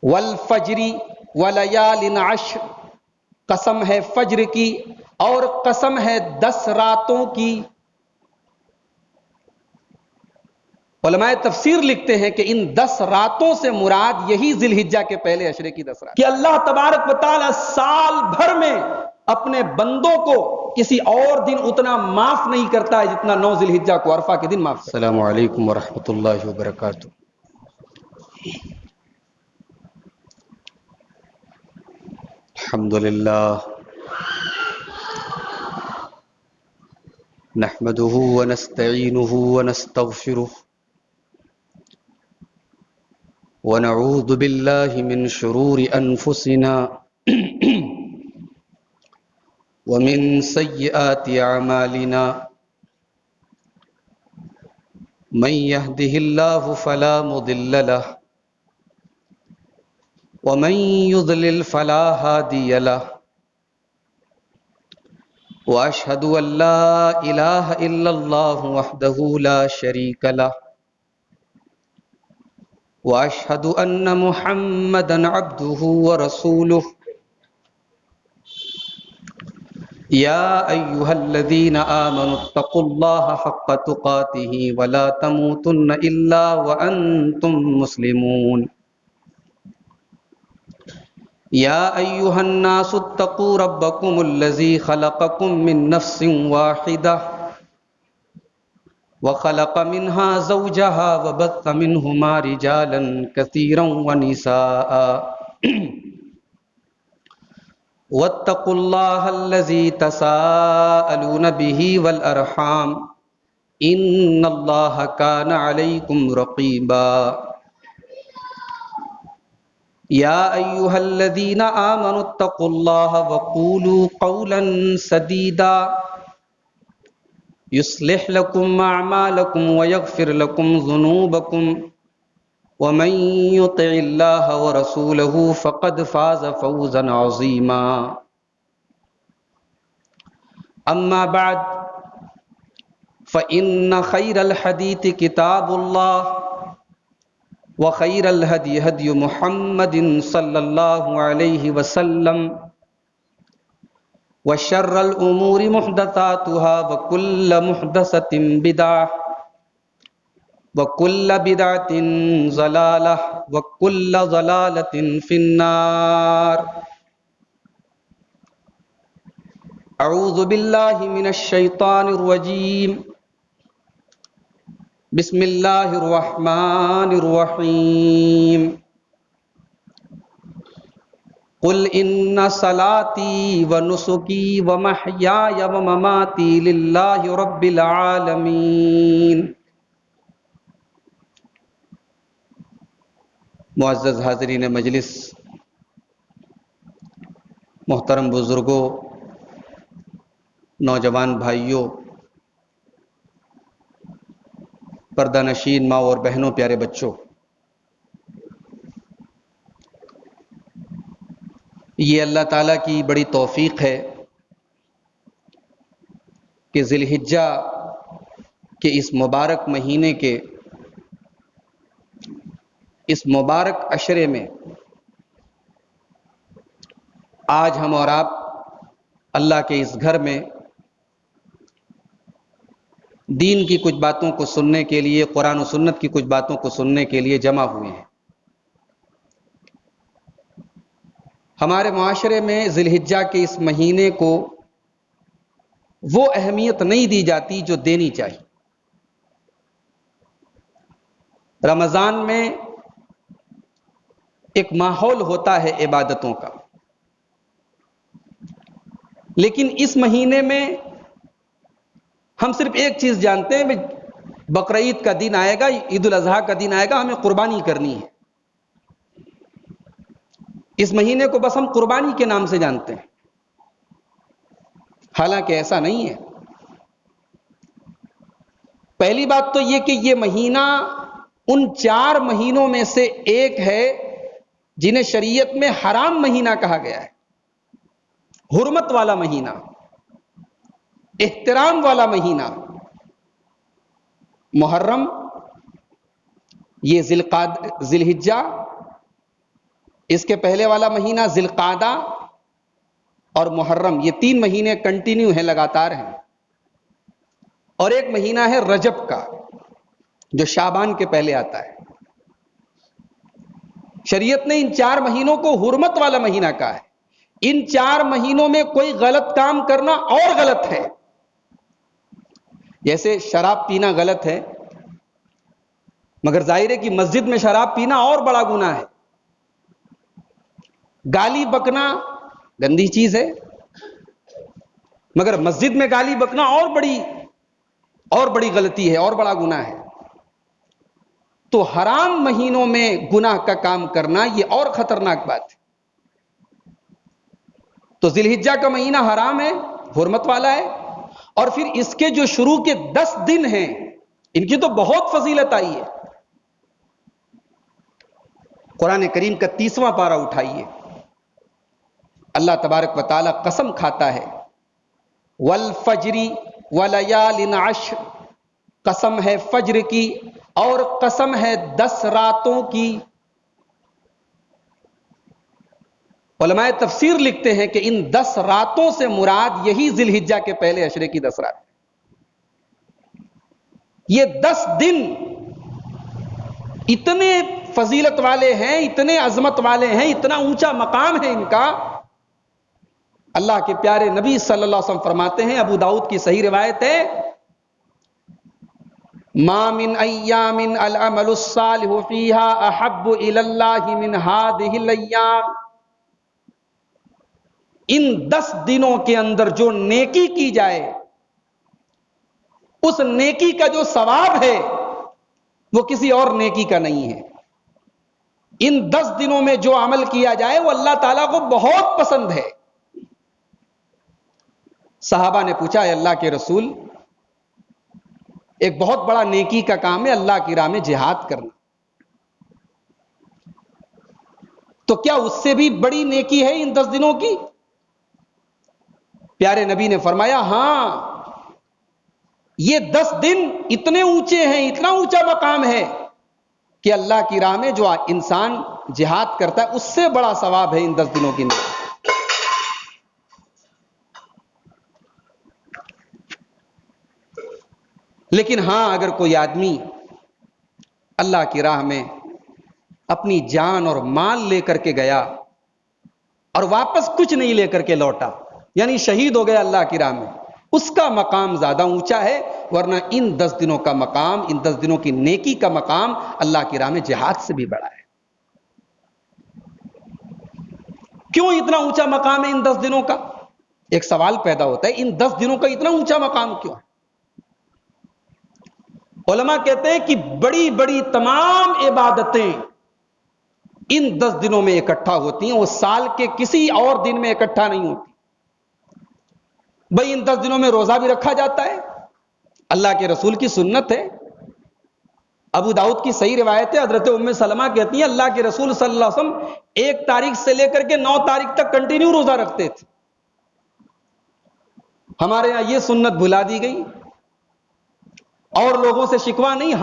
والفجر ولیال عشر، قسم ہے فجر کی اور قسم ہے 10 راتوں کی۔ علماء تفسیر لکھتے ہیں کہ ان 10 راتوں سے مراد یہی ذی الحجہ کے پہلے عشرے کی 10 رات، کہ اللہ تبارک و تعالی سال بھر میں اپنے بندوں کو کسی اور دن اتنا معاف نہیں کرتا ہے جتنا 9 ذی الحجہ کو عرفہ کے دن معاف کرتا ہے۔ السلام علیکم ورحمۃ اللہ وبرکاتہ۔ الحمد للہ نحمده ونستعینه ونستغفره ونعوذ باللہ من شرور انفسنا ومن سیئات اعمالنا من يهده اللہ فلا مضل له ومن يضلل فلا هادي له واشهد ان لا اله الا الله وحده لا شريك له واشهد ان محمدا عبده ورسوله يا ايها الذين امنوا اتقوا الله حق تقاته ولا تموتن الا وانتم مسلمون يا ايها الناس اتقوا ربكم الذي خلقكم من نفس واحده وخلق منها زوجها وبث منهما رجالا كثيرا ونساء واتقوا الله الذي تساءلون به والأرحام إن الله كان عليكم رقيبا يا أيها الذين آمنوا اتقوا الله وقولوا قولا سديدا يصلح لكم أعمالكم ويغفر لكم ذنوبكم ومن يطع الله ورسوله فقد فاز فوزا عظيما أما بعد فإن خير الحديث كتاب الله وخير الهدي هدي محمد صلى الله عليه وسلم وشر الأمور محدثاتها وكل محدثة بدعة وكل بدعة ضلالة وكل ضلالة في النار أعوذ بالله من الشيطان الرجيم بسم الله الرحمن الرحيم قل إن صلاتي ونسكي ومحياي ومماتي لله رب العالمين۔ معزز حاضرین مجلس، محترم بزرگوں، نوجوان بھائیوں، پردہ نشین ماں اور بہنوں، پیارے بچوں، یہ اللہ تعالیٰ کی بڑی توفیق ہے کہ ذی الحجہ کے اس مبارک مہینے کے اس مبارک عشرے میں آج ہم اور آپ اللہ کے اس گھر میں دین کی کچھ باتوں کو سننے کے لیے، قرآن و سنت کی کچھ باتوں کو سننے کے لیے جمع ہوئے ہیں۔ ہمارے معاشرے میں ذی الحجہ کے اس مہینے کو وہ اہمیت نہیں دی جاتی جو دینی چاہیے۔ رمضان میں ایک ماحول ہوتا ہے عبادتوں کا، لیکن اس مہینے میں ہم صرف ایک چیز جانتے ہیں، بقرعید کا دن آئے گا، عید الاضحیٰ کا دن آئے گا، ہمیں قربانی کرنی ہے۔ اس مہینے کو بس ہم قربانی کے نام سے جانتے ہیں، حالانکہ ایسا نہیں ہے۔ پہلی بات تو یہ کہ یہ مہینہ ان 4 مہینوں میں سے ایک ہے جنہیں شریعت میں حرام مہینہ کہا گیا ہے، حرمت والا مہینہ، احترام والا مہینہ۔ محرم، یہ ذی الحجہ اس کے پہلے والا مہینہ ذی القعدہ اور محرم، یہ 3 مہینے کنٹینیو ہیں، لگاتار ہیں، اور ایک مہینہ ہے رجب کا جو شعبان کے پہلے آتا ہے۔ شریعت نے ان 4 مہینوں کو حرمت والا مہینہ کہا ہے۔ ان 4 مہینوں میں کوئی غلط کام کرنا اور غلط ہے۔ جیسے شراب پینا غلط ہے، مگر ظاہر ہے کہ مسجد میں شراب پینا اور بڑا گناہ ہے۔ گالی بکنا گندی چیز ہے، مگر مسجد میں گالی بکنا اور بڑی غلطی ہے، اور بڑا گناہ ہے۔ تو حرام مہینوں میں گناہ کا کام کرنا یہ اور خطرناک بات ہے۔ تو ذی الحجہ کا مہینہ حرام ہے، حرمت والا ہے، اور پھر اس کے جو شروع کے 10 دن ہیں ان کی تو بہت فضیلت آئی ہے۔ قرآن کریم کا 30واں پارہ اٹھائیے، اللہ تبارک و تعالی قسم کھاتا ہے، والفجر ولیال عشر، قسم ہے فجر کی اور قسم ہے 10 راتوں کی۔ علماء تفسیر لکھتے ہیں کہ ان 10 راتوں سے مراد یہی ذی الحجہ کے پہلے عشرے کی 10 رات۔ یہ 10 دن اتنے فضیلت والے ہیں، اتنے عظمت والے ہیں، اتنا اونچا مقام ہے ان کا۔ اللہ کے پیارے نبی صلی اللہ علیہ وسلم فرماتے ہیں، ابو داؤد کی صحیح روایت ہے، ما من ایام العمل الصالح فیہا احب الی اللہ من ہذہ الایام۔ ان 10 دنوں کے اندر جو نیکی کی جائے، اس نیکی کا جو ثواب ہے وہ کسی اور نیکی کا نہیں ہے۔ ان 10 دنوں میں جو عمل کیا جائے وہ اللہ تعالیٰ کو بہت پسند ہے۔ صحابہ نے پوچھا، اے اللہ کے رسول، ایک بہت بڑا نیکی کا کام ہے اللہ کی راہ میں جہاد کرنا، تو کیا اس سے بھی بڑی نیکی ہے ان 10 دنوں کی؟ پیارے نبی نے فرمایا، ہاں، یہ 10 دن اتنے اونچے ہیں، اتنا اونچا مقام ہے کہ اللہ کی راہ میں جو انسان جہاد کرتا ہے اس سے بڑا ثواب ہے ان 10 دنوں کی نیکی۔ لیکن ہاں، اگر کوئی آدمی اللہ کی راہ میں اپنی جان اور مال لے کر کے گیا اور واپس کچھ نہیں لے کر کے لوٹا، یعنی شہید ہو گیا اللہ کی راہ میں، اس کا مقام زیادہ اونچا ہے، ورنہ ان 10 دنوں کا مقام، ان 10 دنوں کی نیکی کا مقام اللہ کی راہ میں جہاد سے بھی بڑا ہے۔ کیوں اتنا اونچا مقام ہے ان 10 دنوں کا؟ ایک سوال پیدا ہوتا ہے، ان 10 دنوں کا اتنا اونچا مقام کیوں ہے؟ علماء کہتے ہیں کہ بڑی بڑی تمام عبادتیں ان 10 دنوں میں اکٹھا ہوتی ہیں، وہ سال کے کسی اور دن میں اکٹھا نہیں ہوتی۔ بھئی ان 10 دنوں میں روزہ بھی رکھا جاتا ہے، اللہ کے رسول کی سنت ہے۔ ابو داؤد کی صحیح روایت ہے، حضرت ام سلمہ کہتی ہیں اللہ کے رسول صلی اللہ علیہ وسلم 1 تاریخ سے لے کر کے 9 تاریخ تک کنٹینیو روزہ رکھتے تھے۔ ہمارے یہاں یہ سنت بھلا دی گئی، اور لوگوں سے شکوہ نہیں،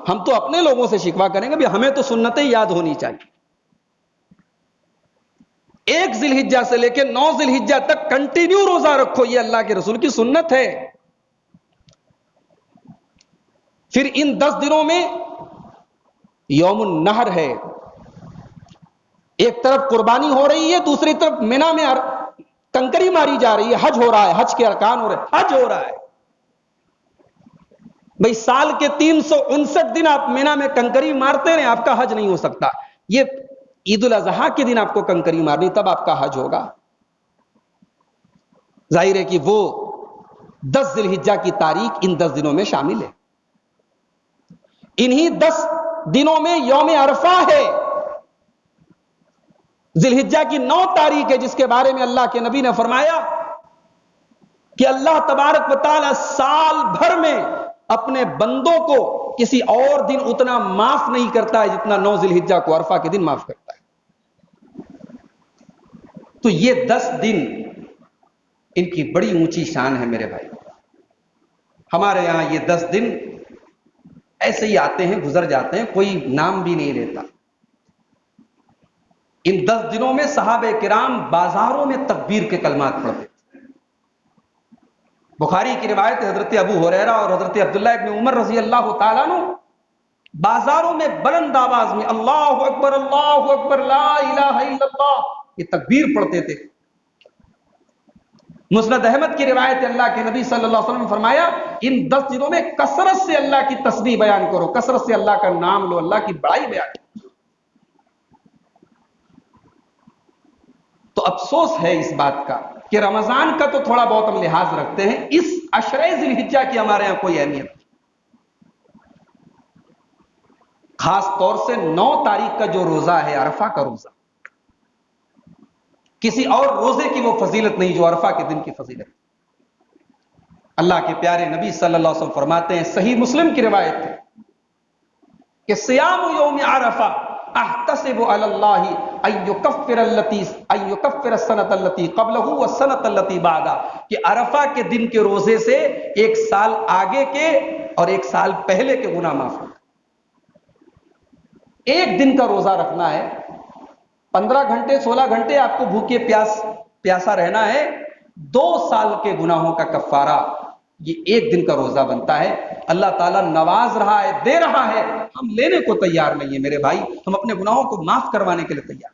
ہم تو اپنے لوگوں سے شکوہ کریں گے، ہمیں تو سنتیں یاد ہونی چاہیے۔ 1 ذی الحجہ سے لے کے 9 ذی الحجہ تک کنٹینیو روزہ رکھو، یہ اللہ کے رسول کی سنت ہے۔ پھر ان 10 دنوں میں یوم النحر ہے، ایک طرف قربانی ہو رہی ہے، دوسری طرف مینا میں کنکری ماری جا رہی ہے، حج ہو رہا ہے، حج کے ارکان ہو رہے ہیں، حج ہو رہا ہے۔ بھئی سال کے 359 دن آپ مینا میں کنکری مارتے رہیں، آپ کا حج نہیں ہو سکتا۔ یہ عید الاضحیٰ کے دن آپ کو کنکری مارنی، تب آپ کا حج ہوگا۔ ظاہر ہے کہ وہ 10 ذی الحجہ کی تاریخ ان 10 دنوں میں شامل ہے۔ انہی 10 دنوں میں یوم عرفہ ہے، ذی الحجہ کی 9 تاریخ ہے، جس کے بارے میں اللہ کے نبی نے فرمایا کہ اللہ تبارک و تعالی سال بھر میں اپنے بندوں کو کسی اور دن اتنا معاف نہیں کرتا ہے جتنا 9 ذی الحجہ کو عرفہ کے دن معاف کرتا ہے۔ تو یہ 10 دن ان کی بڑی اونچی شان ہے میرے بھائی۔ ہمارے یہاں یہ 10 دن ایسے ہی آتے ہیں، گزر جاتے ہیں، کوئی نام بھی نہیں لیتا۔ ان 10 دنوں میں صحابہ کرام بازاروں میں تکبیر کے کلمات پڑھتے تھے۔ بخاری کی روایت ہے، حضرت ابو ہریرہ اور حضرت عبداللہ ابن عمر رضی اللہ تعالیٰ عنہ بازاروں میں بلند آواز میں اللہ اکبر لا الہ الا اللہ یہ تکبیر پڑھتے تھے۔ مسند احمد کی روایت ہے، اللہ کے نبی صلی اللہ علیہ وسلم نے فرمایا ان 10 دنوں میں کثرت سے اللہ کی تسبیح بیان کرو، کثرت سے اللہ کا نام لو، اللہ کی بڑائی بیان کرو۔ تو افسوس ہے اس بات کا کہ رمضان کا تو تھوڑا بہت ہم لحاظ رکھتے ہیں، اس عشرہ ذی الحجہ کی ہمارے یہاں کوئی اہمیت نہیں۔ خاص طور سے 9 تاریخ کا جو روزہ ہے، عرفہ کا روزہ، کسی اور روزے کی وہ فضیلت نہیں جو عرفہ کے دن کی فضیلت۔ اللہ کے پیارے نبی صلی اللہ علیہ وسلم فرماتے ہیں، صحیح مسلم کی روایت ہے کہ صیام یوم عرفہ احتسب علی اللہ ان یکفر السنۃ التي قبلہ والسنۃ التي بعدہ، کہ عرفہ کے دن کے روزے سے 1 سال آگے کے اور 1 سال پہلے کے گناہ معاف ہوتے۔ ایک دن کا روزہ رکھنا ہے، 15 گھنٹے 16 گھنٹے آپ کو بھوکے پیاسا رہنا ہے، 2 سال کے گناہوں کا کفارہ یہ ایک دن کا روزہ بنتا ہے۔ اللہ تعالیٰ نواز رہا ہے، دے رہا ہے، ہم لینے کو تیار نہیں ہے میرے بھائی، ہم اپنے گناہوں کو معاف کروانے کے لیے تیار۔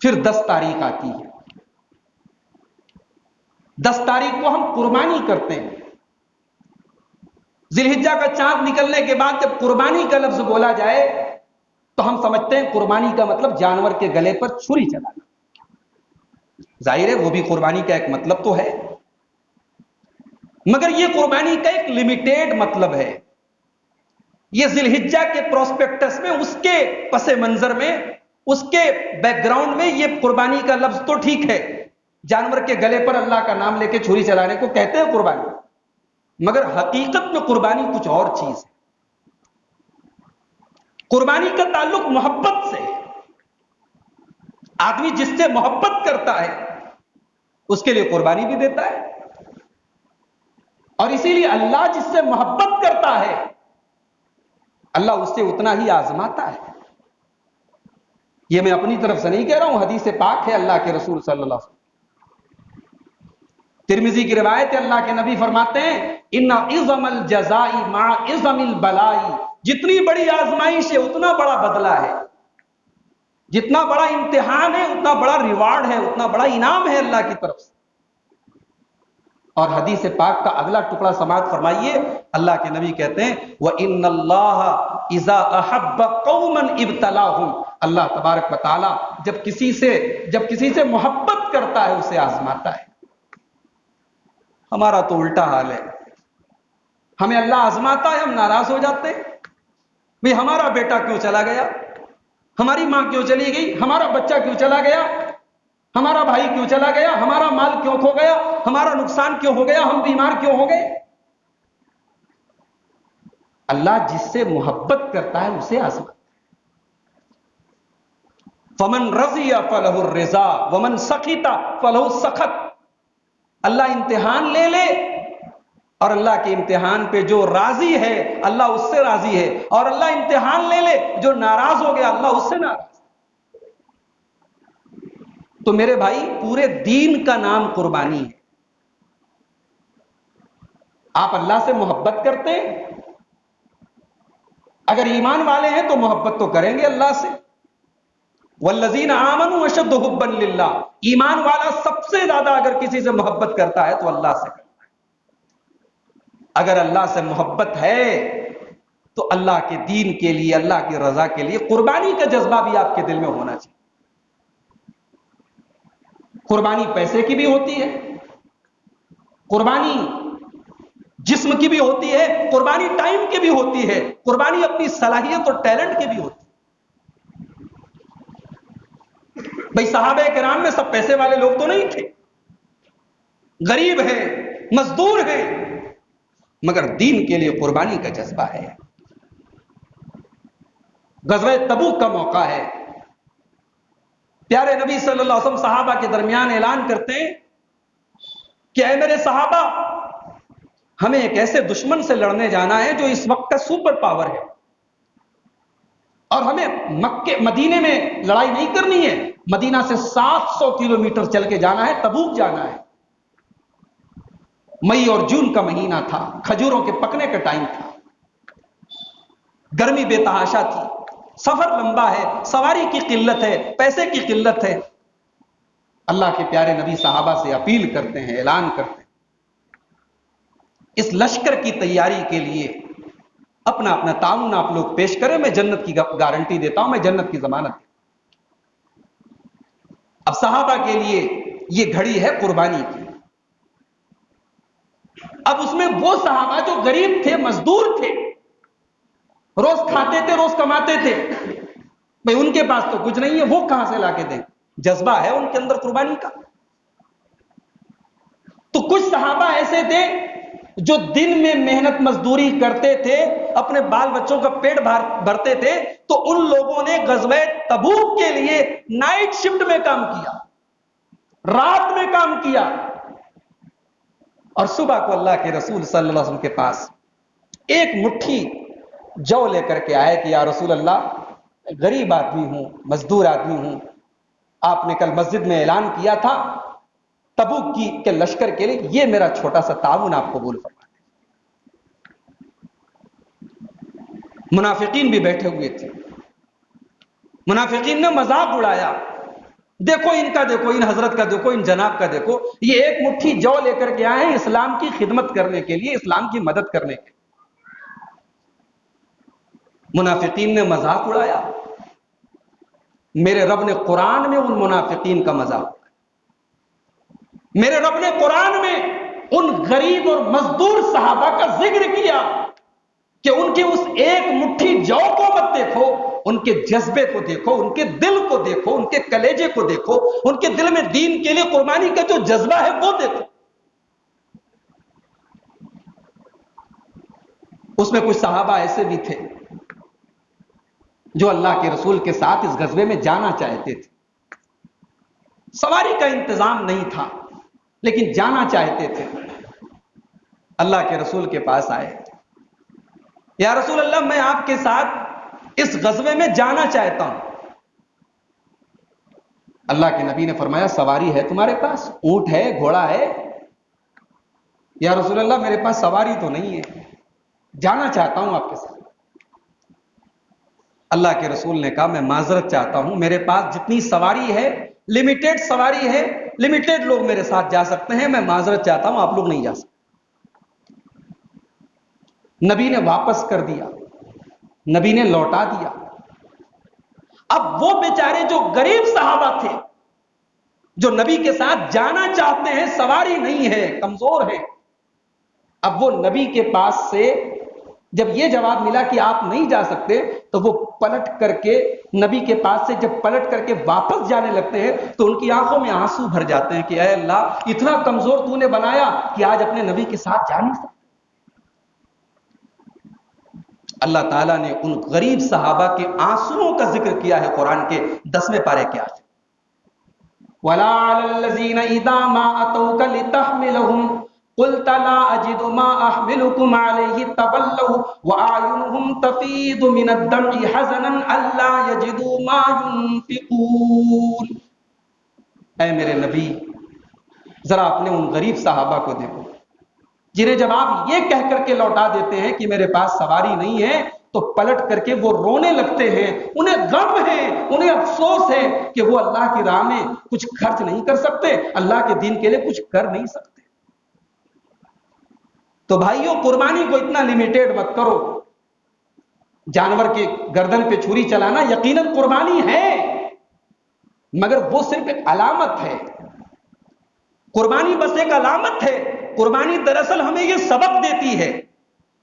پھر 10 تاریخ آتی ہے، 10 تاریخ کو ہم قربانی کرتے ہیں۔ ذی الحجہ کا چاند نکلنے کے بعد جب قربانی کا لفظ بولا جائے تو ہم سمجھتے ہیں قربانی کا مطلب جانور کے گلے پر چھری چلانا۔ ظاہر ہے وہ بھی قربانی کا ایک مطلب تو ہے، مگر یہ قربانی کا ایک لمیٹیڈ مطلب ہے۔ یہ ذی الحجہ کے پروسپیکٹس میں، اس کے پس منظر میں، اس کے بیک گراؤنڈ میں یہ قربانی کا لفظ تو ٹھیک ہے، جانور کے گلے پر اللہ کا نام لے کے چھری چلانے کو کہتے ہیں قربانی، مگر حقیقت میں قربانی کچھ اور چیز ہے۔ قربانی کا تعلق محبت سے ہے۔ آدمی جس سے محبت کرتا ہے اس کے لیے قربانی بھی دیتا ہے، اور اسی لیے اللہ جس سے محبت کرتا ہے اللہ اس سے اتنا ہی آزماتا ہے۔ یہ میں اپنی طرف سے نہیں کہہ رہا ہوں، حدیث پاک ہے اللہ کے رسول صلی اللہ علیہ وسلم۔ ترمذی کی روایت ہے، اللہ کے نبی فرماتے ہیں ان عظم الجزاء مع عظم البلاء، جتنی بڑی آزمائش ہے اتنا بڑا بدلہ ہے، جتنا بڑا امتحان ہے اتنا بڑا ریوارڈ ہے، اتنا بڑا انعام ہے اللہ کی طرف سے۔ اور حدیث پاک کا اگلا ٹکڑا سماعت فرمائیے، اللہ کے نبی کہتے ہیں وَإِنَّ اللَّهَ إِذَا أَحَبَّ قَوْمًا ابْتَلَاهُمْ، اللہ تبارک و تعالی جب کسی سے محبت کرتا ہے اسے آزماتا ہے۔ ہمارا تو الٹا حال ہے، ہمیں اللہ آزماتا ہے، ہم ناراض ہو جاتے ہیں، بھئی ہمارا بیٹا کیوں چلا گیا، ہماری ماں کیوں چلی گئی، ہمارا بچہ کیوں چلا گیا، ہمارا بھائی کیوں چلا گیا، ہمارا مال کیوں کھو گیا، ہمارا نقصان کیوں ہو گیا، ہم بیمار کیوں ہو گئے۔ اللہ جس سے محبت کرتا ہے اسے آزماتا ہے۔ فمن رضی فلہ الرضا ومن سخط فلہ السخط، اللہ امتحان لے لے اور اللہ کے امتحان پہ جو راضی ہے اللہ اس سے راضی ہے، اور اللہ امتحان لے لے جو ناراض ہو گیا اللہ اس سے ناراض۔ تو میرے بھائی پورے دین کا نام قربانی ہے۔ آپ اللہ سے محبت کرتے ہیں، اگر ایمان والے ہیں تو محبت تو کریں گے اللہ سے۔ والذین آمنوا اشد حبا للہ، ایمان والا سب سے زیادہ اگر کسی سے محبت کرتا ہے تو اللہ سے کرتا ہے۔ اگر اللہ سے محبت ہے تو اللہ کے دین کے لیے، اللہ کی رضا کے لیے قربانی کا جذبہ بھی آپ کے دل میں ہونا چاہیے۔ قربانی پیسے کی بھی ہوتی ہے، قربانی جسم کی بھی ہوتی ہے، قربانی ٹائم کی بھی ہوتی ہے، قربانی اپنی صلاحیت اور ٹیلنٹ کی بھی ہوتی ہے۔ بھئی صحابہ کرام میں سب پیسے والے لوگ تو نہیں تھے، غریب ہیں، مزدور ہیں، مگر دین کے لیے قربانی کا جذبہ ہے۔ غزوہ تبوک کا موقع ہے، پیارے نبی صلی اللہ علیہ وسلم صحابہ کے درمیان اعلان کرتے ہیں کہ اے میرے صحابہ، ہمیں ایک ایسے دشمن سے لڑنے جانا ہے جو اس وقت کا سپر پاور ہے، اور ہمیں مدینے میں لڑائی نہیں کرنی ہے، مدینہ سے 700 کلومیٹر چل کے جانا ہے، تبوک جانا ہے۔ مئی اور جون کا مہینہ تھا، کھجوروں کے پکنے کا ٹائم تھا، گرمی بے تحاشا تھی، سفر لمبا ہے، سواری کی قلت ہے، پیسے کی قلت ہے۔ اللہ کے پیارے نبی صحابہ سے اپیل کرتے ہیں، اعلان کرتے ہیں، اس لشکر کی تیاری کے لیے اپنا اپنا تعاون آپ لوگ پیش کریں، میں جنت کی گارنٹی دیتا ہوں، میں جنت کی ضمانت۔ اب صحابہ کے لیے یہ گھڑی ہے قربانی کی۔ اب اس میں وہ صحابہ جو غریب تھے، مزدور تھے، روز کھاتے تھے، روز کماتے تھے، بھئی ان کے پاس تو کچھ نہیں ہے، وہ کہاں سے لا کے دیں؟ جذبہ ہے ان کے اندر قربانی کا۔ تو کچھ صحابہ ایسے تھے جو دن میں محنت مزدوری کرتے تھے، اپنے بال بچوں کا پیٹ بھرتے تھے، تو ان لوگوں نے غزوہ تبوک کے لیے نائٹ شفٹ میں کام کیا، رات میں کام کیا، اور صبح کو اللہ کے رسول صلی اللہ علیہ وسلم کے پاس ایک مٹھی جو لے کر کے آئے کہ یا رسول اللہ، غریب آدمی ہوں، مزدور آدمی ہوں، آپ نے کل مسجد میں اعلان کیا تھا تبوک کے لشکر کے لیے، یہ میرا چھوٹا سا تعاون آپ قبول فرما دیں۔ منافقین بھی بیٹھے ہوئے تھے، منافقین نے مذاق اڑایا، دیکھو ان کا، دیکھو ان حضرت کا، دیکھو ان جناب کا، دیکھو یہ ایک مٹھی جو لے کر کے آئے ہیں اسلام کی خدمت کرنے کے لیے، اسلام کی مدد کرنے کے لیے۔ منافقین نے مذاق اڑایا، میرے رب نے قرآن میں ان منافقین کا مذاق اڑایا۔ میرے رب نے قرآن میں ان غریب اور مزدور صحابہ کا ذکر کیا کہ ان کی اس ایک مٹھی جو کو مت دیکھو، ان کے جذبے کو دیکھو، ان کے دل کو دیکھو، ان کے کلیجے کو دیکھو، ان کے دل میں دین کے لیے قربانی کا جو جذبہ ہے وہ دیکھو۔ اس میں کچھ صحابہ ایسے بھی تھے جو اللہ کے رسول کے ساتھ اس غزوے میں جانا چاہتے تھے، سواری کا انتظام نہیں تھا لیکن جانا چاہتے تھے۔ اللہ کے رسول کے پاس آئے، یا رسول اللہ میں آپ کے ساتھ اس غزوے میں جانا چاہتا ہوں۔ اللہ کے نبی نے فرمایا سواری ہے تمہارے پاس؟ اونٹ ہے، گھوڑا ہے؟ یا رسول اللہ میرے پاس سواری تو نہیں ہے، جانا چاہتا ہوں آپ کے ساتھ۔ اللہ کے رسول نے کہا میں معذرت چاہتا ہوں، میرے پاس جتنی سواری ہے لمیٹڈ سواری ہے، لمیٹڈ لوگ میرے ساتھ جا سکتے ہیں، میں معذرت چاہتا ہوں، آپ لوگ نہیں جا سکتے۔ نبی نے واپس کر دیا، نبی نے لوٹا دیا۔ اب وہ بیچارے جو غریب صحابہ تھے، جو نبی کے ساتھ جانا چاہتے ہیں، سواری نہیں ہے، کمزور ہے، اب وہ نبی کے پاس سے جب یہ جواب ملا کہ آپ نہیں جا سکتے، تو وہ پلٹ کر کے نبی کے پاس سے جب پلٹ کر کے واپس جانے لگتے ہیں تو ان کی آنکھوں میں آنسو بھر جاتے ہیں کہ اے اللہ، اتنا کمزور تو نے بنایا کہ آج اپنے نبی کے ساتھ جا نہیں سکتے۔ اللہ تعالیٰ نے ان غریب صحابہ کے آنسوؤں کا ذکر کیا ہے قرآن کے 10ویں پارے کے آخر، وَلَا عَلَى الَّذِينَ إِذَا مَا أَتَوْكَ لِتَحْمِلَهُمْ قُلْتَ لَا أَجِدُ مَا أَحْمِلُكُمْ عَلَيْهِ تَوَلَّوْا وَأَعْيُنُهُمْ تَفِيضُ مِنَ الدَّمْعِ حَزَنًا أَلَّا يَجِدُوا مَا يُنْفِقُونَ۔ اے میرے نبی، ذرا اپنے ان غریب صحابہ کو دیکھو جنہیں جب آپ یہ کہہ کر کے لوٹا دیتے ہیں کہ میرے پاس سواری نہیں ہے تو پلٹ کر کے وہ رونے لگتے ہیں، انہیں غم ہے، انہیں افسوس ہے کہ وہ اللہ کی راہ میں کچھ خرچ نہیں کر سکتے، اللہ کے دین کے لیے کچھ کر نہیں سکتے۔ تو بھائیوں، قربانی کو اتنا لمیٹیڈ مت کرو۔ جانور کے گردن پہ چھری چلانا یقیناً قربانی ہے، مگر وہ صرف ایک علامت ہے، قربانی بس ایک علامت ہے۔ قربانی دراصل ہمیں یہ سبق دیتی ہے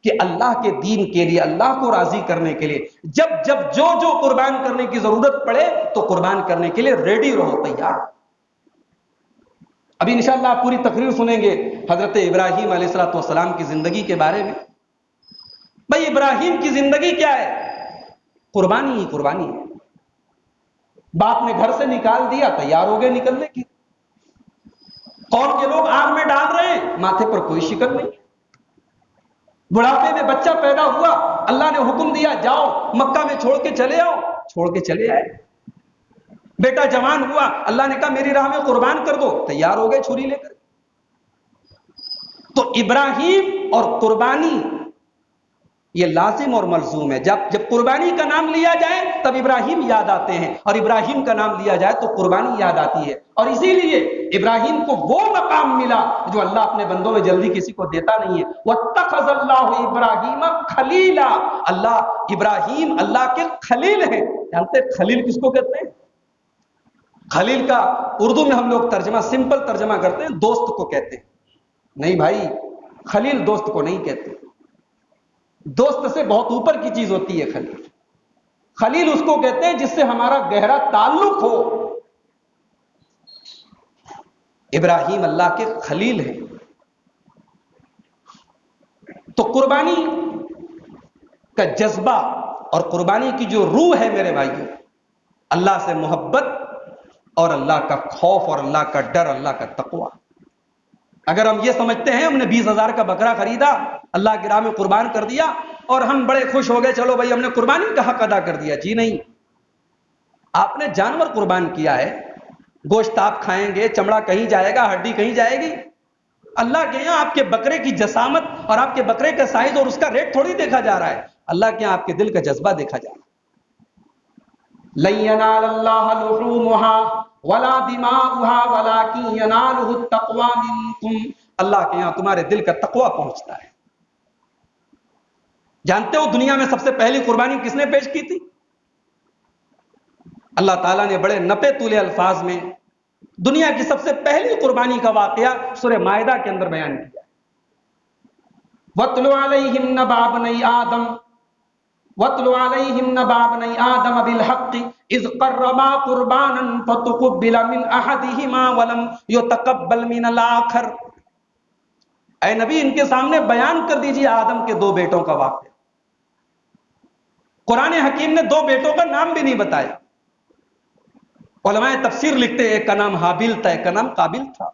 کہ اللہ کے دین کے لیے، اللہ کو راضی کرنے کے لیے جب جو قربان کرنے کی ضرورت پڑے تو قربان کرنے کے لیے ریڈی رہو، تیار۔ ابھی انشاءاللہ آپ پوری تقریر سنیں گے حضرت ابراہیم علیہ السلام کی زندگی کے بارے میں۔ بھائی ابراہیم کی زندگی کیا ہے؟ قربانی ہی قربانی ہے۔ باپ نے گھر سے نکال دیا، تیار ہو گئے نکلنے کی، قوم کے لوگ آگ میں ڈال رہے ہیں، ماتھے پر کوئی شکن نہیں، بڑھاپے میں بچہ پیدا ہوا، اللہ نے حکم دیا جاؤ مکہ میں چھوڑ کے چلے آؤ، چھوڑ کے چلے آئے۔ بیٹا جوان ہوا، اللہ نے کہا میری راہ میں قربان کر دو، تیار ہو گئے چھری لے کر۔ تو ابراہیم اور قربانی یہ لازم اور ملزوم ہے۔ جب قربانی کا نام لیا جائے تب ابراہیم یاد آتے ہیں، اور ابراہیم کا نام لیا جائے تو قربانی یاد آتی ہے۔ اور اسی لیے ابراہیم کو وہ مقام ملا جو اللہ اپنے بندوں میں جلدی کسی کو دیتا نہیں ہے۔ وَاتَّخَذَ اللَّهُ إِبْرَاهِيمَ خَلِيلًا، اللہ ابراہیم اللہ کے خلیل ہیں۔ جانتے ہیں خلیل کس کو کہتے ہیں؟ خلیل کا اردو میں ہم لوگ ترجمہ سمپل ترجمہ کرتے ہیں، دوست کو کہتے ہیں۔ نہیں بھائی، خلیل دوست کو نہیں کہتے، دوست سے بہت اوپر کی چیز ہوتی ہے خلیل۔ خلیل اس کو کہتے ہیں جس سے ہمارا گہرا تعلق ہو۔ ابراہیم اللہ کے خلیل ہیں۔ تو قربانی کا جذبہ اور قربانی کی جو روح ہے میرے بھائیوں، اللہ سے محبت اور اللہ کا خوف اور اللہ کا ڈر، اللہ کا تقوی۔ اگر ہم یہ سمجھتے ہیں ہم نے 20,000 کا بکرا خریدا، اللہ کی راہ میں قربان کر دیا اور ہم بڑے خوش ہو گئے، چلو بھائی ہم نے قربانی کا حق ادا کر دیا، جی نہیں، آپ نے جانور قربان کیا ہے۔ گوشت آپ کھائیں گے، چمڑا کہیں جائے گا، ہڈی کہیں جائے گی۔ اللہ کے یہاں آپ کے بکرے کی جسامت اور آپ کے بکرے کا سائز اور اس کا ریٹ تھوڑی دیکھا جا رہا ہے، اللہ کے یہاں آپ کے دل کا جذبہ دیکھا جا رہا ہے۔ لَن يَنَالَ اللَّهَ لُحُومُهَا وَلَا دِمَاؤُهَا وَلَكِن يَنَالُهُ التَّقْوَى مِنكُمْ، اللہ کے یہاں تمہارے دل کا تقوی پہنچتا ہے۔ جانتے ہو دنیا میں سب سے پہلی قربانی کس نے پیش کی تھی؟ اللہ تعالیٰ نے بڑے نپے تولے الفاظ میں دنیا کی سب سے پہلی قربانی کا واقعہ سورہ مائدہ کے اندر بیان کیا ہے۔ وَاتْلُ عَلَيْهِمْ نَبَأَ ابْنَيْ آدَمَ وَاتْلُ عَلَيْهِمْ نَبَأَ ابْنَيْ آدَمَ بِالْحَقِّ إِذْ قَرَّبَا قُرْبَانًا فَتُقُبِّلَ مِنْ أَحَدِهِمَا وَلَمْ يُتَقَبَّلْ مِنَ الْآخَرِ، اے نبی ان کے سامنے بیان کر دیجیے آدم کے 2 بیٹوں کا واقعہ۔ قرآن حکیم نے 2 بیٹوں کا نام بھی نہیں بتایا۔ علماء تفسیر لکھتے ہیں ایک کا نام حابیل تھا، ایک کا نام قابل تھا۔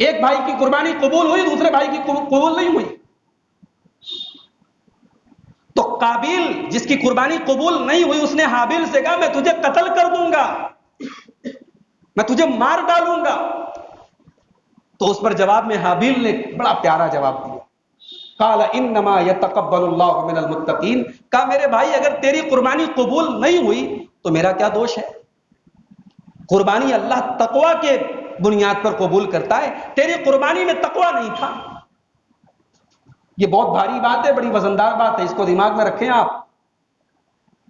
ایک بھائی کی قربانی قبول ہوئی، دوسرے بھائی کی قبول نہیں ہوئی۔ تو قابیل جس کی قربانی قبول نہیں ہوئی، اس نے حابیل سے کہا میں تجھے قتل کر دوں گا، میں تجھے مار ڈالوں گا۔ تو اس پر جواب میں حابیل نے بڑا پیارا جواب دیا، قال انما يتقبل الله من المتقین، کہا میرے بھائی اگر تیری قربانی قبول نہیں ہوئی تو میرا کیا دوش ہے؟ قربانی اللہ تقوی کے بنیاد پر قبول کرتا ہے، تیری قربانی میں تقوی نہیں تھا۔ یہ بہت بھاری بات ہے، بڑی وزندار بات ہے، اس کو دماغ میں رکھیں آپ۔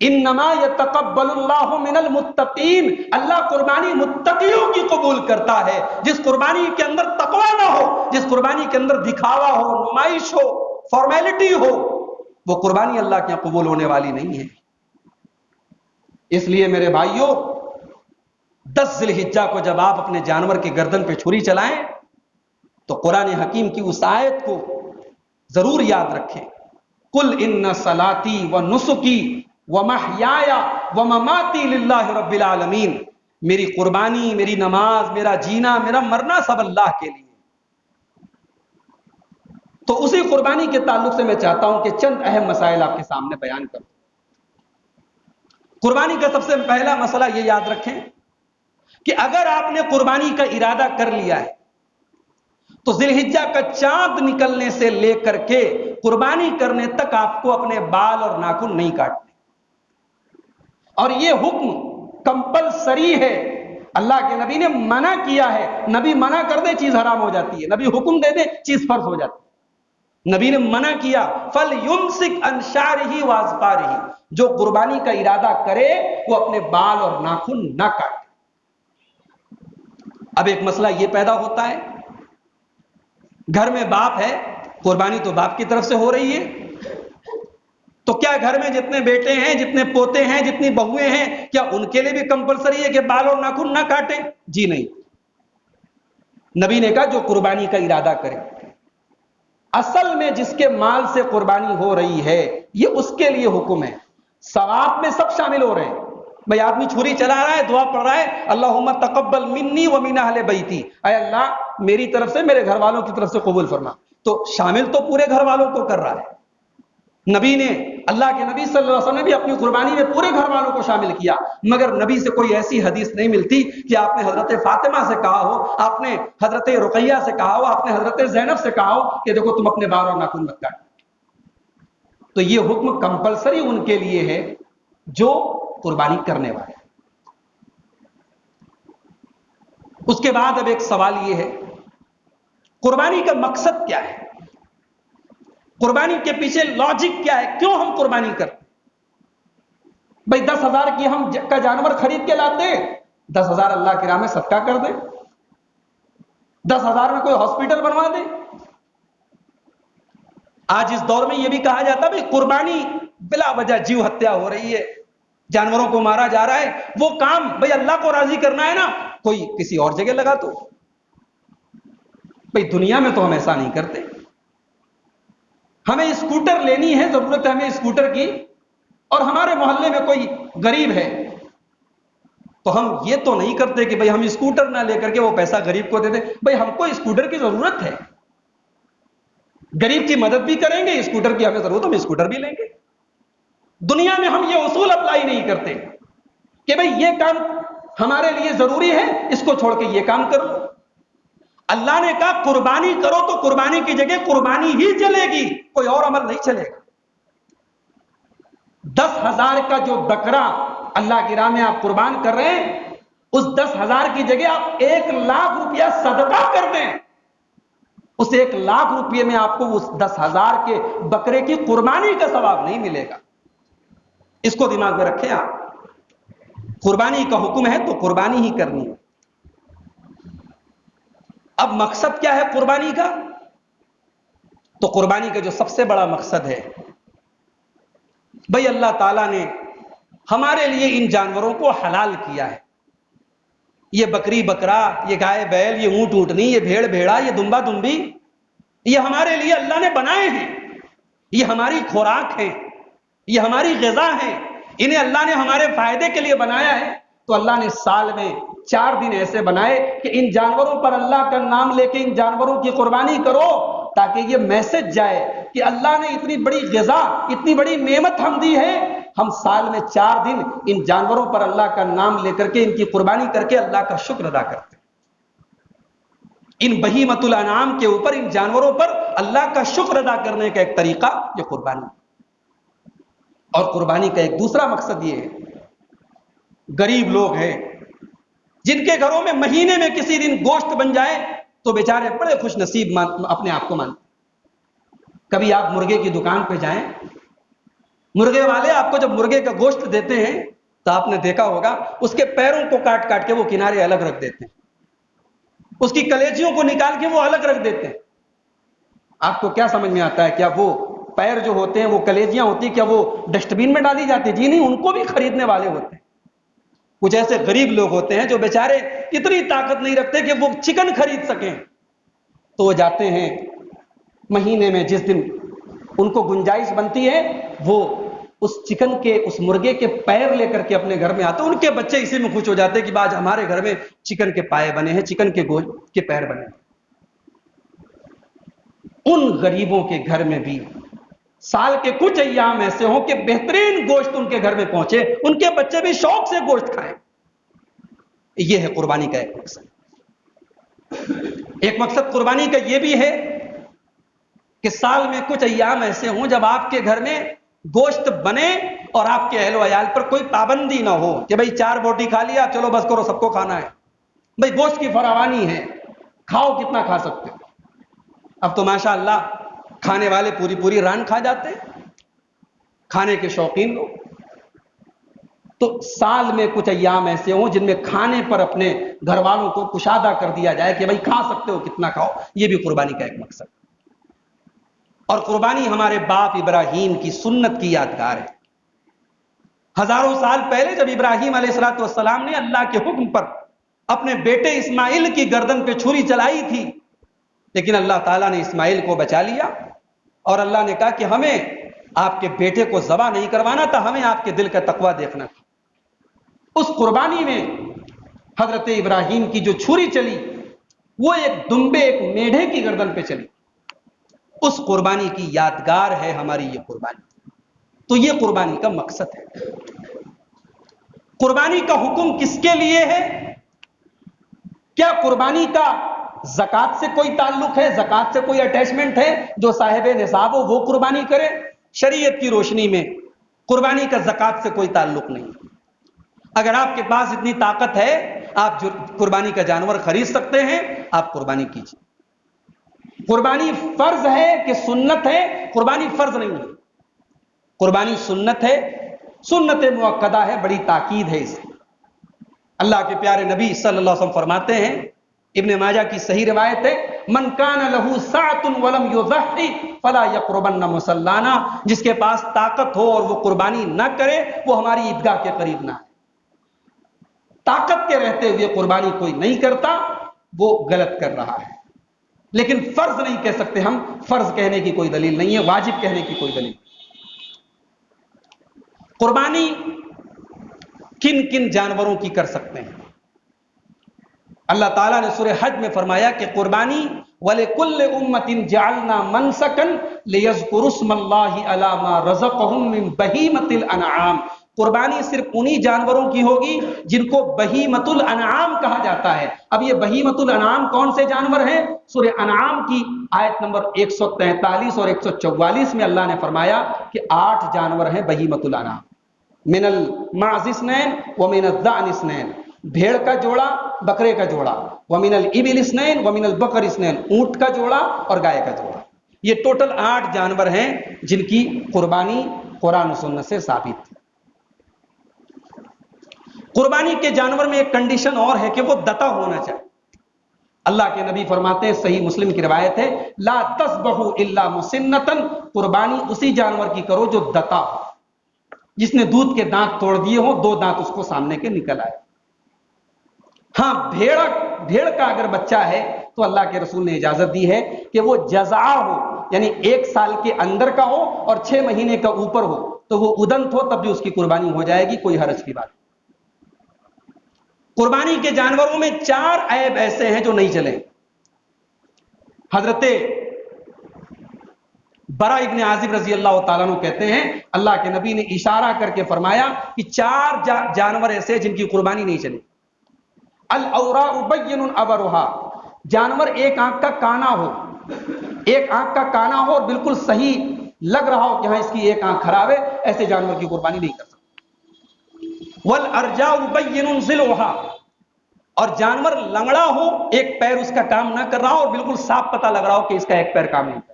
انما يتقبل الله من المتقین، اللہ قربانی متقیوں کی قبول کرتا ہے۔ جس قربانی کے اندر تقوی نہ ہو، جس قربانی کے اندر دکھاوا ہو، نمائش ہو، فارمیلٹی ہو، وہ قربانی اللہ کے یہاں قبول ہونے والی نہیں ہے۔ اس لیے میرے بھائیوں 10 ذی الحجہ کو جب آپ اپنے جانور کی گردن پہ چھری چلائیں تو قرآن حکیم کی اس آیت کو ضرور یاد رکھیں، قل ان صلاتی و نسکی وَمَحْيَايَ وَمَمَاتِي لِلَّهِ رَبِّ الْعَالَمِينَ، میری قربانی، میری نماز، میرا جینا، میرا مرنا سب اللہ کے لیے۔ تو اسی قربانی کے تعلق سے میں چاہتا ہوں کہ چند اہم مسائل آپ کے سامنے بیان کروں۔ قربانی کا سب سے پہلا مسئلہ یہ یاد رکھیں کہ اگر آپ نے قربانی کا ارادہ کر لیا ہے تو ذی الحجہ کا چاند نکلنے سے لے کر کے قربانی کرنے تک آپ کو اپنے بال اور ناخن نہیں کاٹنے، اور یہ حکم کمپلسری ہے۔ اللہ کے نبی نے منع کیا ہے، نبی منع کر دے چیز حرام ہو جاتی ہے، نبی حکم دے دے چیز فرض ہو جاتی ہے۔ نبی نے منع کیا فَلْيُمْسِكْ عَنْ شَعْرِهِ وَأَظْفَارِهِ، جو قربانی کا ارادہ کرے وہ اپنے بال اور ناخن نہ کاٹے۔ اب ایک مسئلہ یہ پیدا ہوتا ہے، گھر میں باپ ہے، قربانی تو باپ کی طرف سے ہو رہی ہے، تو کیا گھر میں جتنے بیٹے ہیں، جتنے پوتے ہیں، جتنی بہویں ہیں، کیا ان کے لیے بھی کمپلسری ہے کہ بال اور ناخن نہ کاٹیں؟ جی نہیں۔ نبی نے کہا جو قربانی کا ارادہ کرے، اصل میں جس کے مال سے قربانی ہو رہی ہے یہ اس کے لیے حکم ہے، ثواب میں سب شامل ہو رہے ہیں۔ بھئی آدمی چھری چلا رہا ہے، دعا پڑھ رہا ہے اللہم تقبل منی ومن اہل بیتی، اے اللہ میری طرف سے، میرے گھر والوں کی طرف سے قبول فرما۔ تو شامل تو پورے گھر والوں کو کر رہا ہے. نبی نے، اللہ کے نبی صلی اللہ علیہ وسلم نے بھی اپنی قربانی میں پورے گھر والوں کو شامل کیا، مگر نبی سے کوئی ایسی حدیث نہیں ملتی کہ آپ نے حضرت فاطمہ سے کہا ہو، آپ نے حضرت رقیہ سے کہا ہو، آپ نے حضرت زینب سے کہا ہو کہ دیکھو تم اپنے بال اور ناخن مت کاٹو. تو یہ حکم کمپلسری ان کے لیے ہے جو قربانی کرنے والے. اس کے بعد اب ایک سوال یہ ہے، قربانی کا مقصد کیا ہے؟ قربانی کے پیچھے لاجک کیا ہے؟ کیوں ہم قربانی کرتے؟ بھائی 10,000 کی ہم کا جانور خرید کے لاتے، 10,000 اللہ کی راہ میں صدقہ کر دیں، 10,000 میں کوئی ہاسپٹل بنوا دیں. آج اس دور میں یہ بھی کہا جاتا ہے بھائی قربانی بلا وجہ جیو ہتیا ہو رہی ہے، جانوروں کو مارا جا رہا ہے، وہ کام بھائی اللہ کو راضی کرنا ہے نا، کوئی کسی اور جگہ لگا تو. بھائی دنیا میں تو ہم ایسا نہیں کرتے. ہمیں اسکوٹر لینی ہے، ضرورت ہے ہمیں اسکوٹر کی، اور ہمارے محلے میں کوئی غریب ہے تو ہم یہ تو نہیں کرتے کہ بھئی ہم اسکوٹر نہ لے کر کے وہ پیسہ غریب کو دے دیں. بھئی ہم کو اسکوٹر کی ضرورت ہے، غریب کی مدد بھی کریں گے، اسکوٹر کی ہمیں ضرورت، ہم اسکوٹر بھی لیں گے. دنیا میں ہم یہ اصول اپلائی نہیں کرتے کہ بھئی یہ کام ہمارے لیے ضروری ہے، اس کو چھوڑ کے یہ کام کرو. اللہ نے کہا قربانی کرو تو قربانی کی جگہ قربانی ہی چلے گی، کوئی اور عمل نہیں چلے گا. 10,000 کا جو بکرا اللہ کی راہ میں آپ قربان کر رہے ہیں، اس 10,000 کی جگہ آپ 1,00,000 روپیہ صدقہ کر دیں، اس 1,00,000 روپیے میں آپ کو اس 10,000 کے بکرے کی قربانی کا ثواب نہیں ملے گا. اس کو دماغ میں رکھیں آپ. قربانی کا حکم ہے تو قربانی ہی کرنی ہے. اب مقصد کیا ہے قربانی کا؟ تو قربانی کا جو سب سے بڑا مقصد ہے، بھئی اللہ تعالیٰ نے ہمارے لیے ان جانوروں کو حلال کیا ہے. یہ بکری بکرا، یہ گائے بیل، یہ اونٹ اونٹنی، یہ بھیڑ بھیڑا، یہ دمبا دمبی، یہ ہمارے لیے اللہ نے بنائے ہیں، یہ ہماری خوراک ہیں، یہ ہماری غذا ہیں، انہیں اللہ نے ہمارے فائدے کے لیے بنایا ہے. تو اللہ نے سال میں 4 دن ایسے بنائے کہ ان جانوروں پر اللہ کا نام لے کے ان جانوروں کی قربانی کرو، تاکہ یہ میسج جائے کہ اللہ نے اتنی بڑی غذا، اتنی بڑی نعمت ہم دی ہے، ہم سال میں 4 دن ان جانوروں پر اللہ کا نام لے کر کے ان کی قربانی کر کے اللہ کا شکر ادا کرتے ہیں. ان بہیمۃ الانعام کے اوپر، ان جانوروں پر اللہ کا شکر ادا کرنے کا ایک طریقہ یہ قربانی. اور قربانی کا ایک دوسرا مقصد یہ ہے، غریب لوگ ہیں جن کے گھروں میں مہینے میں کسی دن گوشت بن جائے تو بیچارے بڑے خوش نصیب اپنے آپ کو مانتے. کبھی آپ مرغے کی دکان پہ جائیں، مرغے والے آپ کو جب مرغے کا گوشت دیتے ہیں تو آپ نے دیکھا ہوگا اس کے پیروں کو کاٹ کاٹ کے وہ کنارے الگ رکھ دیتے ہیں، اس کی کلیجیوں کو نکال کے وہ الگ رکھ دیتے ہیں. آپ کو کیا سمجھ میں آتا ہے؟ کیا وہ پیر جو ہوتے ہیں، وہ کلیجیاں ہوتی ہیں، کیا وہ ڈسٹ بین میں ڈالی جاتی؟ جی نہیں، ان کو بھی خریدنے والے ہوتے ہیں. کچھ ایسے غریب لوگ ہوتے ہیں جو بیچارے اتنی طاقت نہیں رکھتے کہ وہ چکن خرید سکیں، تو وہ جاتے ہیں مہینے میں جس دن ان کو گنجائش بنتی ہے، وہ اس چکن کے، اس مرغے کے پیر لے کر کے اپنے گھر میں آتے ہیں. ان کے بچے اسی میں خوش ہو جاتے ہیں کہ آج ہمارے گھر میں چکن کے پائے بنے ہیں، چکن کے گوشت کے پیر بنے ہیں. ان غریبوں کے گھر میں بھی سال کے کچھ ایام ایسے ہوں کہ بہترین گوشت ان کے گھر میں پہنچے، ان کے بچے بھی شوق سے گوشت کھائیں. یہ ہے قربانی کا ایک مقصد. ایک مقصد قربانی کا یہ بھی ہے کہ سال میں کچھ ایام ایسے ہوں جب آپ کے گھر میں گوشت بنے اور آپ کے اہل و عیال پر کوئی پابندی نہ ہو کہ بھئی 4 بوٹی کھا لیا، چلو بس کرو، سب کو کھانا ہے. بھئی گوشت کی فراوانی ہے، کھاؤ کتنا کھا سکتے ہو. اب تو ماشاء اللہ کھانے والے پوری پوری ران کھا جاتے ہیں، کھانے کے شوقین لوگ. تو سال میں کچھ ایام ایسے ہوں جن میں کھانے پر اپنے گھر والوں کو کشادہ کر دیا جائے کہ بھئی کھا سکتے ہو کتنا کھاؤ. یہ بھی قربانی کا ایک مقصد. اور قربانی ہمارے باپ ابراہیم کی سنت کی یادگار ہے. ہزاروں سال پہلے جب ابراہیم علیہ السلام نے اللہ کے حکم پر اپنے بیٹے اسماعیل کی گردن پہ چھری چلائی تھی، لیکن اللہ تعالیٰ نے اسماعیل کو بچا لیا اور اللہ نے کہا کہ ہمیں آپ کے بیٹے کو ذبح نہیں کروانا تھا، ہمیں آپ کے دل کا تقویٰ دیکھنا تھا. اس قربانی میں حضرت ابراہیم کی جو چھری چلی وہ ایک دمبے، ایک میڑھے کی گردن پہ چلی. اس قربانی کی یادگار ہے ہماری یہ قربانی. تو یہ قربانی کا مقصد ہے. قربانی کا حکم کس کے لیے ہے؟ کیا قربانی کا زکات سے کوئی تعلق ہے؟ زکات سے کوئی اٹیچمنٹ ہے؟ جو صاحب نصاب ہو وہ قربانی کرے؟ شریعت کی روشنی میں قربانی کا زکات سے کوئی تعلق نہیں. اگر آپ کے پاس اتنی طاقت ہے آپ قربانی کا جانور خرید سکتے ہیں، آپ قربانی کیجیے. قربانی فرض ہے کہ سنت ہے؟ قربانی فرض نہیں ہے، قربانی سنت ہے، سنت مؤکدہ ہے، بڑی تاکید ہے اس کی. اللہ کے پیارے نبی صلی اللہ علیہ وسلم فرماتے ہیں، ابن ماجہ کی صحیح روایت ہے، من کان لہ سعۃ ولم یضحی فلا یقربن مصلانا، جس کے پاس طاقت ہو اور وہ قربانی نہ کرے وہ ہماری عیدگاہ کے قریب نہ آئے. طاقت کے رہتے ہوئے قربانی کوئی نہیں کرتا وہ غلط کر رہا ہے. لیکن فرض نہیں کہہ سکتے ہم، فرض کہنے کی کوئی دلیل نہیں ہے، واجب کہنے کی کوئی دلیل. قربانی کن کن جانوروں کی کر سکتے ہیں؟ اللہ تعالیٰ نے سورہ حج میں فرمایا کہ قربانی وَلِكُلِّ أُمَّةٍ جَعَلْنَا مَنْسَكًا لِيَذْكُرُوا اسْمَ اللَّهِ عَلَى مَا رَزَقَهُم مِّن بَهِيمَةِ الْأَنْعَامِ. قربانی صرف انہی جانوروں کی ہوگی جن کو بہیمۃ الانعام کہا جاتا ہے. اب یہ بہیمۃ الانعام کون سے جانور ہیں؟ سورہ انعام کی آیت نمبر 143 اور 144 میں اللہ نے فرمایا کہ 8 جانور ہیں بہیمۃ الانعام. من المعز اثنین ومن الضأن اثنین، بھیڑ کا جوڑا بکرے کا جوڑا، ومن الابل اثنین ومن البقر اثنین، اونٹ کا جوڑا اور گائے کا جوڑا. یہ ٹوٹل 8 جانور ہیں جن کی قربانی قرآن و سنت سے ثابت ہے. قربانی کے جانور میں ایک کنڈیشن اور ہے کہ وہ دتا ہونا چاہیے. اللہ کے نبی فرماتے ہیں، صحیح مسلم کی روایت ہے، لا تذبحوا الا مسنۃ، قربانی اسی جانور کی کرو جو دتا ہو، جس نے دودھ کے دانت توڑ دیے ہوں، 2 دانت اس کو سامنے کے نکل آئے. ہاں بھیڑ کا اگر بچہ ہے تو اللہ کے رسول نے اجازت دی ہے کہ وہ جزع ہو، یعنی 1 سال کے اندر کا ہو اور 6 مہینے کا اوپر ہو تو وہ ادنت ہو، تب بھی اس کی قربانی ہو جائے گی، کوئی حرج کی بات. قربانی کے جانوروں میں 4 عیب ایسے ہیں جو نہیں چلیں. حضرت برا ابن عازب رضی اللہ تعالیٰ عنہ کہتے ہیں اللہ کے نبی نے اشارہ کر کے فرمایا کہ 4 جانور ایسے جن کی قربانی نہیں چلی. الاوراء بین ابرھا، جانور ایک آنکھ کا کانا ہو، ایک آنکھ کا کانا ہو اور بالکل صحیح لگ رہا ہو کہ ہاں اس کی ایک آنکھ خراب ہے، ایسے جانور کی قربانی نہیں کر سکتے. والارجاء بین ضلعھا، اور جانور لنگڑا ہو، ایک پیر اس کا کام نہ کر رہا ہو اور بالکل صاف پتہ لگ رہا ہو کہ اس کا ایک پیر کام نہیں کرتا،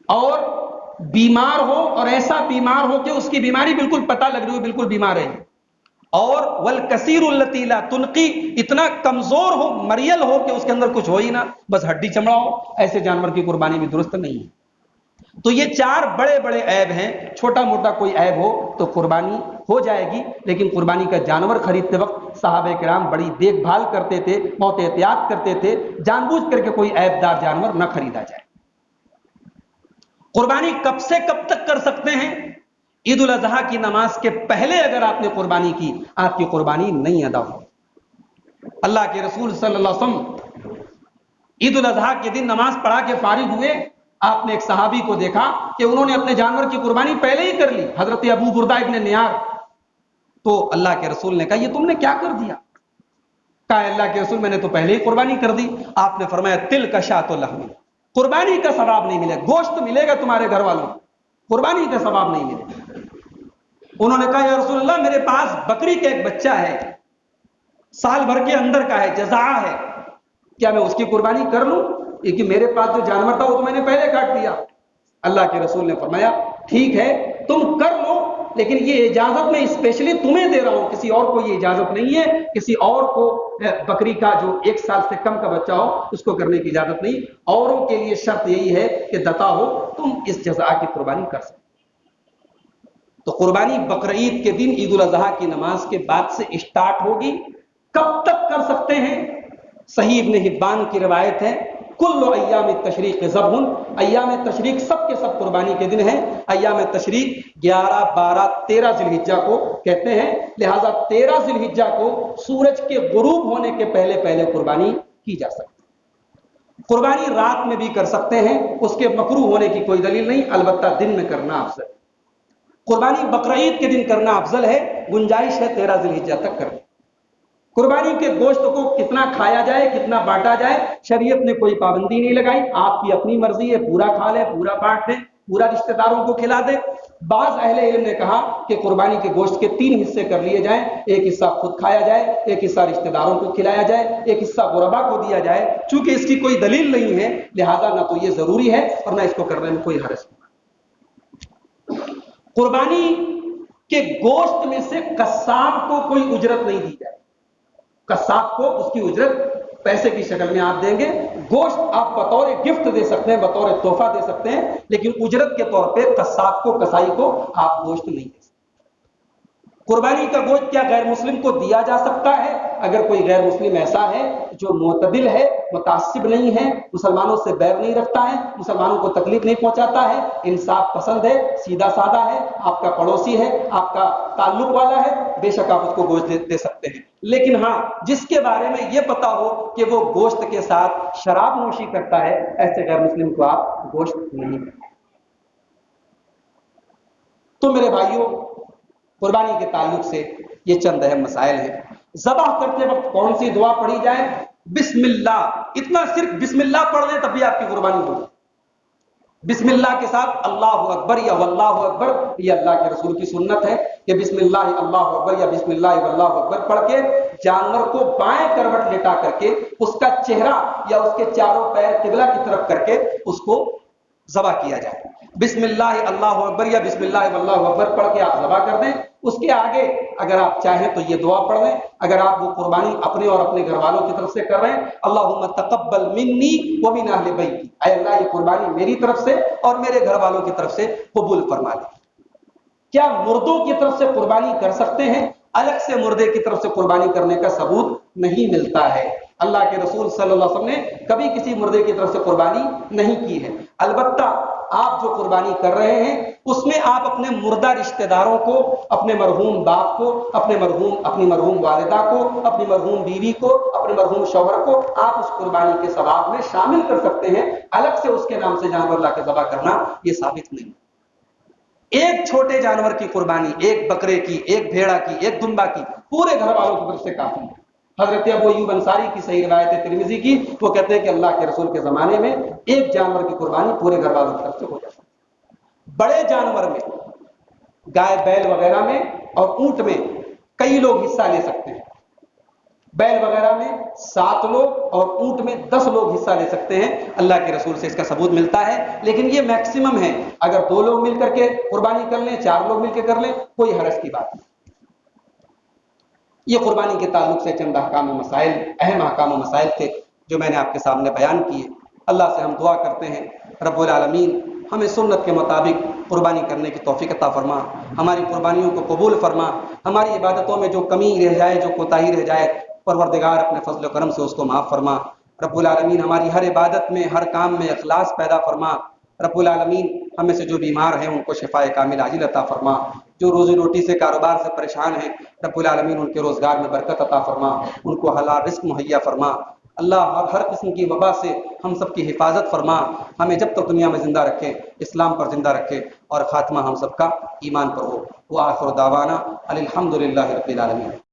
اور بیمار ہو، اور ایسا بیمار ہو کہ اس کی بیماری بالکل پتہ لگ رہی ہو بالکل بیمار ہے. اور والکثیر التی لا تنقی، اتنا کمزور ہو، مریل ہو کہ اس کے اندر کچھ ہو ہی نہ، بس ہڈی چمڑا ہو، ایسے جانور کی قربانی بھی درست نہیں ہے. تو یہ 4 بڑے بڑے عیب ہیں. چھوٹا موٹا کوئی عیب ہو تو قربانی ہو جائے گی، لیکن قربانی کا جانور خریدتے وقت صحابہ کرام بڑی دیکھ بھال کرتے تھے، بہت احتیاط کرتے تھے، جان بوجھ کر کے کوئی عیب دار جانور نہ خریدا جائے. قربانی کب سے کب تک کر سکتے ہیں؟ عید الاضحیٰ کی نماز کے پہلے اگر آپ نے قربانی کی، آپ کی قربانی نہیں ادا ہو. اللہ کے رسول صلی اللہ علیہ وسلم عید الاضحیٰ کے دن نماز پڑھا کے فارغ ہوئے، آپ نے ایک صحابی کو دیکھا کہ انہوں نے اپنے جانور کی قربانی پہلے ہی کر لی، حضرت ابو بردہ ابن نیار. تو اللہ کے رسول نے کہا یہ تم نے کیا کر دیا؟ کہا اللہ کے رسول میں نے تو پہلے ہی قربانی کر دی. آپ نے فرمایا تل کا شاۃ لحم، قربانی کا ثواب نہیں ملے گا، گوشت ملے گا تمہارے گھر والوں، قربانی کا ثواب نہیں ملے گا. انہوں نے کہا یا رسول اللہ میرے پاس بکری کا ایک بچہ ہے، سال بھر کے اندر کا ہے، جزع ہے، کیا میں اس کی قربانی کر لوں؟ کہ میرے پاس جو جانور تھا وہ تو میں نے پہلے کاٹ دیا. اللہ کے رسول نے فرمایا ٹھیک ہے تم کر لو، لیکن یہ اجازت میں اسپیشلی تمہیں دے رہا ہوں، کسی اور کو یہ اجازت نہیں ہے. کسی اور کو بکری کا جو 1 سال سے کم کا بچہ ہو اس کو کرنے کی اجازت نہیں. اوروں کے لیے شرط یہی ہے کہ دتا ہو، تم اس جزا کی قربانی کر سکتے. تو قربانی بقرعید کے دن عید الاضحیٰ کی نماز کے بعد سے اسٹارٹ ہوگی. کب تک کر سکتے ہیں؟ صحیح ابن حبان کی روایت ہے کل ایام التشریق ذبح، ایام تشریق سب کے سب قربانی کے دن ہیں. ایام تشریق 11 12 13 ذی الحجہ کو کہتے ہیں، لہذا 13 ذی الحجہ کو سورج کے غروب ہونے کے پہلے قربانی کی جا سکتی. قربانی رات میں بھی کر سکتے ہیں، اس کے مکروہ ہونے کی کوئی دلیل نہیں، البتہ دن میں کرنا افضل ہے۔ قربانی بقرعید کے دن کرنا افضل ہے، گنجائش ہے 13 ذی الحجہ تک کریں۔ قربانی کے گوشت کو کتنا کھایا جائے، کتنا بانٹا جائے، شریعت نے کوئی پابندی نہیں لگائی، آپ کی اپنی مرضی ہے، پورا کھا لیں، پورا بانٹ دیں، پورا رشتہ داروں کو کھلا دیں۔ بعض اہل علم نے کہا کہ قربانی کے گوشت کے 3 حصے کر لیے جائیں، ایک حصہ خود کھایا جائے، ایک حصہ رشتہ داروں کو کھلایا جائے، ایک حصہ غربا کو دیا جائے۔ چونکہ اس کی کوئی دلیل نہیں ہے، لہذا نہ تو یہ ضروری ہے اور نہ اس کو کرنے میں کوئی حرج نہیں۔ قربانی کے گوشت میں سے قصاب کو کوئی اجرت نہیں دی جائے، قصاب کو اس کی اجرت پیسے کی شکل میں آپ دیں گے، گوشت آپ بطور گفٹ دے سکتے ہیں، بطور تحفہ دے سکتے ہیں، لیکن اجرت کے طور پہ قصاب کو، کسائی کو آپ گوشت نہیں دے سکتے۔ قربانی کا گوشت کیا غیر مسلم کو دیا جا سکتا ہے؟ اگر کوئی غیر مسلم ایسا ہے جو معتدل ہے، متعصب نہیں ہے، مسلمانوں سے بیر نہیں رکھتا ہے، مسلمانوں کو تکلیف نہیں پہنچاتا ہے، انصاف پسند ہے، سیدھا سادہ ہے، آپ کا پڑوسی ہے، آپ کا تعلق والا ہے، بے شک آپ اس کو گوشت دے سکتے ہیں۔ لیکن ہاں، جس کے بارے میں یہ پتا ہو کہ وہ گوشت کے ساتھ شراب نوشی کرتا ہے، ایسے غیر مسلم کو آپ گوشت نہیں دیں۔ تو میرے بھائیوں، قربانی کے تعلق سے یہ چند اہم مسائل ہیں۔ ذبح کرتے وقت کون سی دعا پڑھی جائے؟ بسم اللہ، اتنا صرف بسم اللہ پڑھ لیں تب بھی آپ کی قربانی ہوگی۔ بسم اللہ کے ساتھ اللہ اکبر یا واللہ اکبر، یہ اللہ کے رسول کی سنت ہے کہ بسم اللہ اللہ اکبر یا بسم اللہ واللہ اکبر پڑھ کے جانور کو بائیں کروٹ لٹا کر کے اس کا چہرہ یا اس کے چاروں پیر قبلہ کی طرف کر کے اس کو ذبح کیا جائے۔ بسم اللہ اللہ اکبر یا بسم اللہ واللہ اکبر پڑھ کے آپ ذبح کر دیں۔ اس کے آگے اگر آپ چاہیں تو یہ دعا پڑھ لیں۔ اگر آپ وہ قربانی اپنے اور اپنے گھر والوں کی طرف سے کر رہے ہیں، اللہم تقبل منی ومن اہل بیتی، اے اللہ یہ قربانی میری طرف سے اور میرے گھر والوں کی طرف سے قبول فرما لیں۔ کیا مردوں کی طرف سے قربانی کر سکتے ہیں؟ الگ سے مردے کی طرف سے قربانی کرنے کا ثبوت نہیں ملتا ہے۔ اللہ کے رسول صلی اللہ علیہ وسلم نے کبھی کسی مردے کی طرف سے قربانی نہیں کی ہے۔ البتہ آپ جو قربانی کر رہے ہیں اس میں آپ اپنے مردہ رشتہ داروں کو، اپنے مرحوم باپ کو، اپنی مرحوم والدہ کو، اپنی مرحوم بیوی کو، اپنے مرحوم شوہر کو آپ اس قربانی کے ثواب میں شامل کر سکتے ہیں۔ الگ سے اس کے نام سے جانور لا کے ذبح کرنا یہ ثابت نہیں۔ ایک چھوٹے جانور کی قربانی، ایک بکرے کی، ایک بھیڑا کی، ایک دمبا کی، پورے گھر والوں کی طرف سے کافی ہے۔ حضرت ابو ایوب انصاری کی صحیح روایت ہے ترمذی کی، وہ کہتے ہیں کہ اللہ کے رسول کے زمانے میں ایک جانور کی قربانی پورے گھر والوں کی طرف سے ہو جاتی ہے۔ بڑے جانور میں، گائے بیل وغیرہ میں اور اونٹ میں کئی لوگ حصہ لے سکتے ہیں۔ بیل وغیرہ میں 7 لوگ اور اونٹ میں 10 لوگ حصہ لے سکتے ہیں۔ اللہ کے رسول سے اس کا ثبوت ملتا ہے، لیکن یہ میکسیمم ہے۔ اگر 2 لوگ مل کر کے قربانی کر لیں، 4 لوگ مل کے کر لیں، کوئی حرج کی بات نہیں۔ یہ قربانی کے تعلق سے چند احکام و مسائل، اہم احکام و مسائل تھے جو میں نے آپ کے سامنے بیان کیے۔ اللہ سے ہم دعا کرتے ہیں رب العالمین ہمیں سنت کے مطابق قربانی کرنے کی توفیق عطا فرما، ہماری قربانیوں کو قبول فرما، ہماری عبادتوں میں جو کمی رہ جائے، جو کوتاہی رہ جائے، پروردگار اپنے فضل و کرم سے اس کو معاف فرما۔ رب العالمین ہماری ہر عبادت میں، ہر کام میں اخلاص پیدا فرما۔ رب العالمین ہم میں سے جو بیمار ہیں ان کو شفائے کامل عاجل عطا فرما، جو روزی روٹی سے، کاروبار سے پریشان ہیں رب العالمین ان کے روزگار میں برکت عطا فرما، ان کو حلال رزق مہیا فرما۔ اللہ ہر قسم کی وبا سے ہم سب کی حفاظت فرما، ہمیں جب تک دنیا میں زندہ رکھے اسلام پر زندہ رکھے اور خاتمہ ہم سب کا ایمان پر ہو۔ وآخر دعوانا الحمدللہ رب العالمین۔